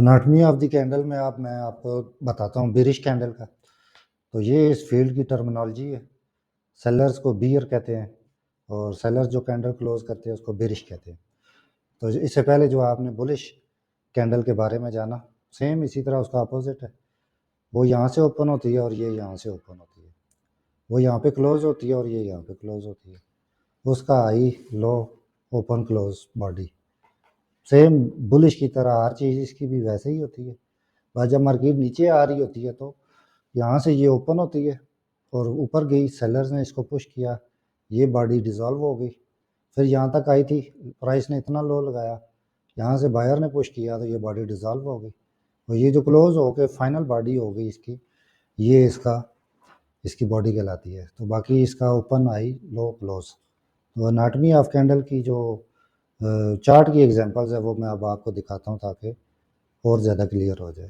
Anatomy of the candle में मैं आपको बताता हूँ बेरिश कैंडल का। तो ये इस फील्ड की टर्मिनोलॉजी है। सेलर्स को बियर कहते हैं और सेलर्स जो कैंडल क्लोज करते हैं उसको बेरिश कहते हैं। तो इससे पहले जो आपने बुलिश कैंडल के बारे में जाना, सेम इसी तरह उसका अपोजिट है। वो यहाँ से ओपन होती है और ये यहाँ से ओपन होती है। वो यहाँ पे क्लोज होती है और ये यहाँ पे क्लोज होती है। उसका high low open close body same bullish की तरह हर चीज़ इसकी भी वैसे ही होती है। बस जब मार्केट नीचे आ रही होती है तो यहाँ से ये ओपन होती है और ऊपर गई, सेलर्स ने इसको पुश किया, ये बॉडी डिज़ोल्व हो गई। फिर यहाँ तक आई थी, प्राइस ने इतना लो लगाया, यहाँ से बायर ने पुश किया तो ये बॉडी डिज़ोल्व हो गई और ये जो क्लोज हो के फाइनल बॉडी हो गई इसकी, ये इसकी बॉडी कहलाती है। तो बाकी इसका ओपन हाई लो क्लोज। तो एनाटमी ऑफ कैंडल की जो चार्ट की एग्जांपल्स है वो मैं अब आपको दिखाता हूँ ताकि और ज़्यादा क्लियर हो जाए।